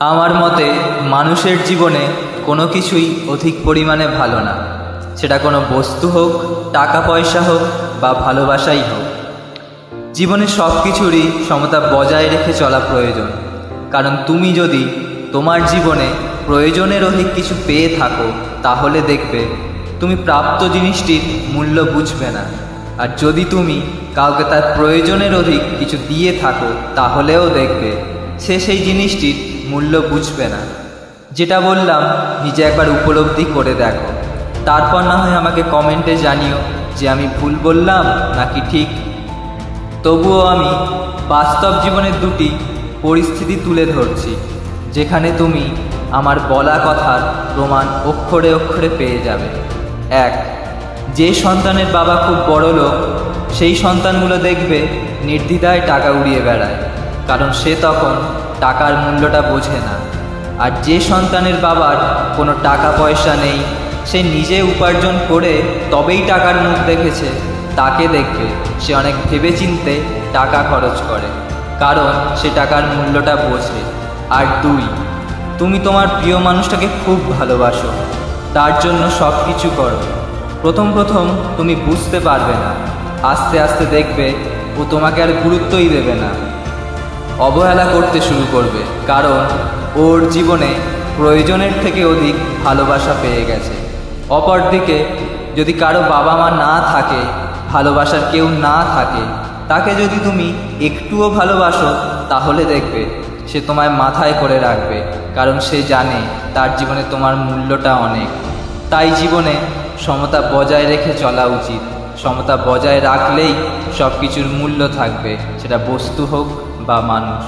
আমার মতে মানুষের জীবনে কোনো কিছুই অধিক পরিমাণে ভালো না। সেটা কোনো বস্তু হোক, টাকা পয়সা হোক বা ভালোবাসাই হোক। জীবনে সব কিছুরই সমতা বজায় রেখে চলা প্রয়োজন। কারণ তুমি যদি তোমার জীবনে প্রয়োজনের অধিক কিছু পেয়ে থাকো, তাহলে দেখবে তুমি প্রাপ্ত জিনিসটির মূল্য বুঝবে না। আর যদি তুমি কাউকে তার প্রয়োজনের অধিক কিছু দিয়ে থাকো, তাহলেও দেখবে সে সেই জিনিসটির মূল্য বুঝবে না। যেটা বললাম, নিজে একবার উপলব্ধি করে দেখো, তারপর না হয় আমাকে কমেন্টে জানিও যে আমি ভুল বললাম নাকি ঠিক। তবুও আমি বাস্তব জীবনের দুটি পরিস্থিতি তুলে ধরছি, যেখানে তুমি আমার বলা কথার প্রমাণ অক্ষরে অক্ষরে পেয়ে যাবে। এক, যে সন্তানের বাবা খুব বড় লোক, সেই সন্তানগুলো দেখবে নির্দ্বিধায় টাকা উড়িয়ে বেড়ায়, কারণ সে তখন টাকার মূল্যটা বোঝে না। আর যে সন্তানের বাবার কোনো টাকা পয়সা নেই, সে নিজে উপার্জন করে তবেই টাকার মুখ দেখেছে, তাকে দেখবে সে অনেক ভেবেচিন্তে টাকা খরচ করে, কারণ সে টাকার মূল্যটা বোঝে। আর দুই, তুমি তোমার প্রিয় মানুষটাকে খুব ভালোবাসো, তার জন্য সব কিছু করো। প্রথম প্রথম তুমি বুঝতে পারবে না, আস্তে আস্তে দেখবে ও তোমাকে আর গুরুত্বই দেবে না, অবহেলা করতে শুরু করবে, কারণ ওর জীবনে প্রয়োজনের থেকে অধিক ভালোবাসা পেয়ে গেছে। অপরদিকে যদি কারো বাবা মা না থাকে, ভালোবাসার কেউ না থাকে, তাকে যদি তুমি একটুও ভালোবাসো, তাহলে দেখবে সে তোমায় মাথায় করে রাখবে, কারণ সে জানে তার জীবনে তোমার মূল্যটা অনেক। তাই জীবনে সমতা বজায় রেখে চলা উচিত। সমতা বজায় রাখলেই সব কিছুর মূল্য থাকবে, সেটা বস্তু হোক বা মানুষ।